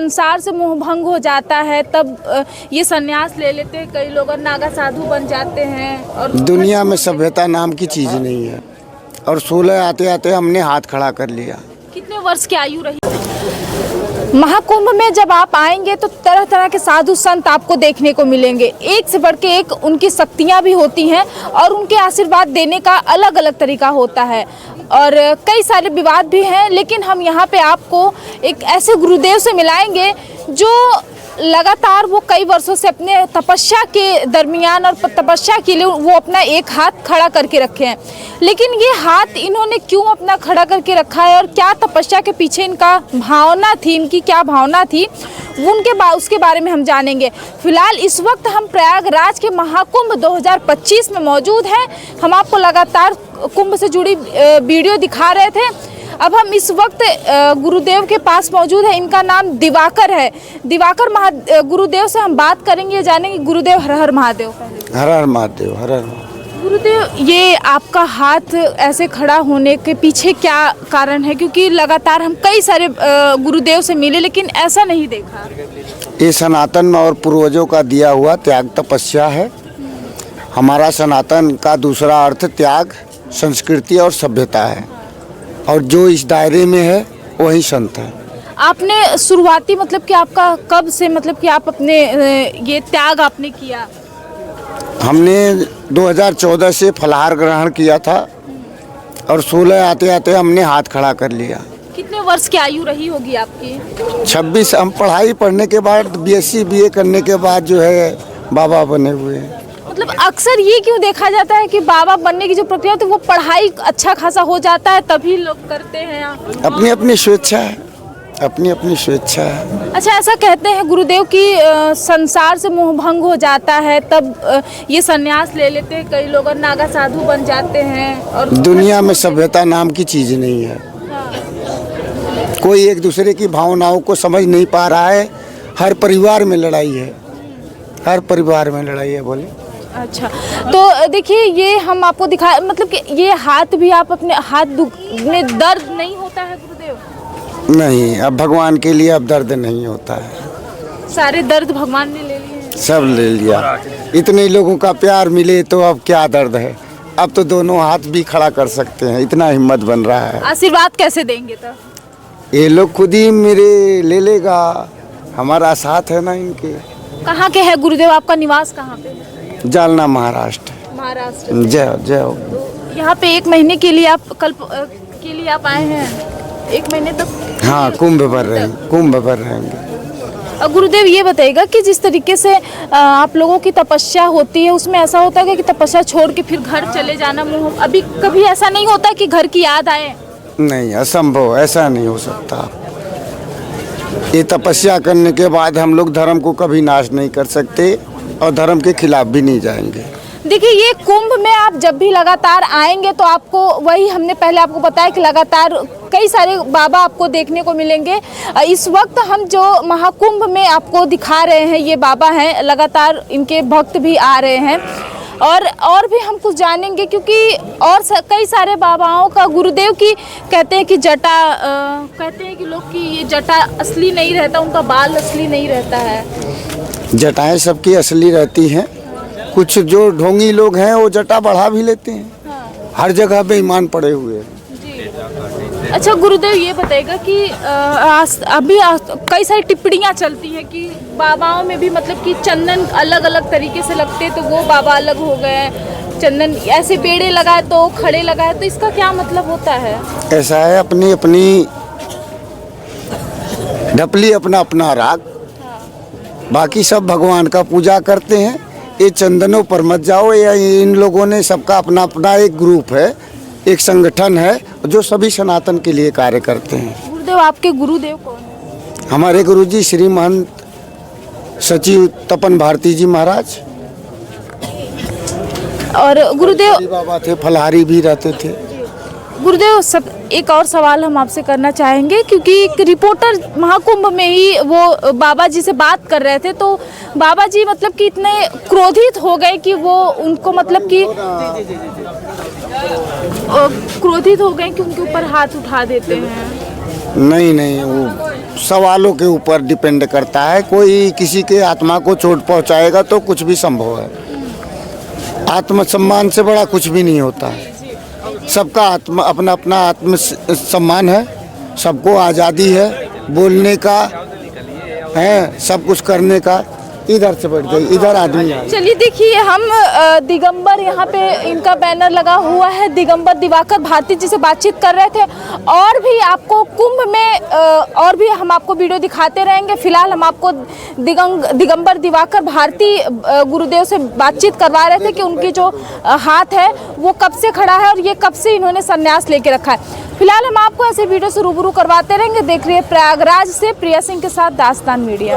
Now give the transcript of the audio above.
संसार से मोह भंग हो जाता है तब ये संन्यास ले लेते हैं। कई लोग नागा साधु बन जाते हैं। और दुनिया में सभ्यता नाम की चीज़ नहीं है। और 16 आते आते हमने हाथ खड़ा कर लिया। कितने वर्ष की आयु रही? महाकुंभ में जब आप आएंगे तो तरह तरह के साधु संत आपको देखने को मिलेंगे। एक से बढ़ के एक उनकी शक्तियाँ भी होती हैं और उनके आशीर्वाद देने का अलग अलग तरीका होता है। और कई सारे विवाद भी हैं, लेकिन हम यहाँ पे आपको एक ऐसे गुरुदेव से मिलाएंगे जो लगातार वो कई वर्षों से अपने तपस्या के दरमियान और तपस्या के लिए वो अपना एक हाथ खड़ा करके रखे हैं। लेकिन ये हाथ इन्होंने क्यों अपना खड़ा करके रखा है और क्या तपस्या के पीछे इनका भावना थी, इनकी क्या भावना थी, उसके बारे में हम जानेंगे। फिलहाल इस वक्त हम प्रयागराज के महाकुंभ 2025 में मौजूद हैं। हम आपको लगातार कुंभ से जुड़ी वीडियो दिखा रहे थे। अब हम इस वक्त गुरुदेव के पास मौजूद है। इनका नाम दिवाकर है। दिवाकर गुरुदेव से हम बात करेंगे, जानेंगे। गुरुदेव हर हर महादेव। हर हर महादेव, हर हर महादेव। गुरुदेव, ये आपका हाथ ऐसे खड़ा होने के पीछे क्या कारण है? क्योंकि लगातार हम कई सारे गुरुदेव से मिले लेकिन ऐसा नहीं देखा। ये सनातन और पूर्वजों का दिया हुआ त्याग तपस्या है। हमारा सनातन का दूसरा अर्थ त्याग, संस्कृति और सभ्यता है। और जो इस दायरे में है वही संत है। आपने शुरुआती मतलब कि आपका कब से मतलब कि आप अपने ये त्याग आपने किया? हमने 2014 से फलाहार ग्रहण किया था और 16 आते आते हमने हाथ खड़ा कर लिया। कितने वर्ष की आयु रही होगी आपकी? 26। हम पढ़ाई पढ़ने के बाद BSc BA करने के बाद जो है बाबा बने हुए हैं। मतलब अक्सर ये क्यों देखा जाता है कि बाबा बनने की जो प्रक्रिया होती है वो पढ़ाई अच्छा खासा हो जाता है तभी लोग करते हैं? अपनी अपनी स्वेच्छा है, अपनी अपनी स्वेच्छा है। अच्छा, ऐसा कहते हैं गुरुदेव कि संसार से मोह भंग हो जाता है तब ये संन्यास ले लेते हैं। कई लोग नागा साधु बन जाते हैं। और दुनिया में सभ्यता नाम की चीज़ नहीं है। कोई एक दूसरे की भावनाओं को समझ नहीं पा रहा है। हर परिवार में लड़ाई है, हर परिवार में लड़ाई है। बोले। अच्छा, तो देखिए ये हम आपको दिखा, मतलब कि ये हाथ भी आप अपने हाथ में दर्द नहीं होता है गुरुदेव? नहीं, अब भगवान के लिए अब दर्द नहीं होता है। सारे दर्द भगवान ने ले लिए? सब ले लिया। इतने लोगों का प्यार मिले तो अब क्या दर्द है। अब तो दोनों हाथ भी खड़ा कर सकते हैं, इतना हिम्मत बन रहा है। आशीर्वाद कैसे देंगे तब? ये लोग खुद ही मेरे ले लेगा, हमारा साथ है ना इनके। कहाँ के है गुरुदेव? आपका निवास कहाँ पे है? जालना, महाराष्ट्र। महाराष्ट्र। जय जय हो। यहाँ पे 1 महीने के लिए आप के लिए आप आए हैं? 1 महीने तक? हाँ, कुंभ भर रहेंगे। गुरुदेव ये बताइएगा कि जिस तरीके से आप लोगों की तपस्या होती है उसमें ऐसा होता है कि तपस्या छोड़ के फिर घर चले जाना, मुँह अभी कभी ऐसा नहीं होता कि घर की याद आए? नहीं, असंभव, ऐसा नहीं हो सकता। ये तपस्या करने के बाद हम लोग धर्म को कभी नाश नहीं कर सकते और धर्म के खिलाफ भी नहीं जाएंगे। देखिए, ये कुंभ में आप जब भी लगातार आएंगे तो आपको वही हमने पहले आपको बताया कि लगातार कई सारे बाबा आपको देखने को मिलेंगे। इस वक्त हम जो महाकुंभ में आपको दिखा रहे हैं ये बाबा हैं, लगातार इनके भक्त भी आ रहे हैं। और भी हम कुछ जानेंगे क्योंकि और कई सारे बाबाओं का गुरुदेव की कहते हैं कि जटा कहते हैं कि लोग कि ये जटा असली नहीं रहता, उनका बाल असली नहीं रहता है। जटाएं सबकी असली रहती हैं। कुछ जो ढोंगी लोग हैं वो जटा बढ़ा भी लेते हैं। हाँ। हर जगह बेईमान पड़े हुए हैं। जी। अच्छा गुरुदेव, ये बताएगा कि अभी कई सारी टिप्पणियाँ चलती हैं कि बाबाओं में भी मतलब कि चंदन अलग अलग तरीके से लगते तो वो बाबा अलग हो गए, चंदन ऐसे पेड़े लगाए तो खड़े लगाए, तो इसका क्या मतलब होता है? ऐसा है, अपनी अपनी ढपली, अपना अपना राग। बाकी सब भगवान का पूजा करते हैं। ये चंदनों पर मत जाओ। या इन लोगों ने सबका अपना अपना एक ग्रुप है, एक संगठन है जो सभी सनातन के लिए कार्य करते हैं। गुरुदेव, आपके गुरुदेव कौन है? हमारे गुरुजी श्री महंत सचिव तपन भारती जी महाराज। और गुरुदेव बाबा थे, फलहारी भी रहते थे। गुरुदेव, सब एक और सवाल हम आपसे करना चाहेंगे क्योंकि एक रिपोर्टर महाकुंभ में ही वो बाबा जी से बात कर रहे थे तो बाबा जी मतलब कि इतने क्रोधित हो गए कि वो उनको मतलब कि क्रोधित हो गए कि उनके ऊपर हाथ उठा देते हैं। नहीं नहीं, वो सवालों के ऊपर डिपेंड करता है। कोई किसी के आत्मा को चोट पहुंचाएगा तो कुछ भी संभव है। आत्मसम्मान से बड़ा कुछ भी नहीं होता है। सबका आत्मा अपना अपना आत्म सम्मान है, सबको आज़ादी है बोलने का, है सब कुछ करने का। इधर से बढ़ गई, इधर आदमी आ। चलिए देखिए, हम दिगंबर, यहाँ पे इनका बैनर लगा हुआ है, दिगंबर दिवाकर भारती जी से बातचीत कर रहे थे। और भी आपको कुंभ में और भी हम आपको वीडियो दिखाते रहेंगे। फिलहाल हम आपको दिगंबर दिवाकर भारती गुरुदेव से बातचीत करवा रहे थे कि उनकी जो हाथ है वो कब से खड़ा है और ये कब से इन्होंने संन्यास लेके रखा है। फिलहाल हम आपको ऐसे वीडियो से रूबरू करवाते रहेंगे। देख रहे हैं प्रयागराज से प्रिया सिंह के साथ दास्तान मीडिया।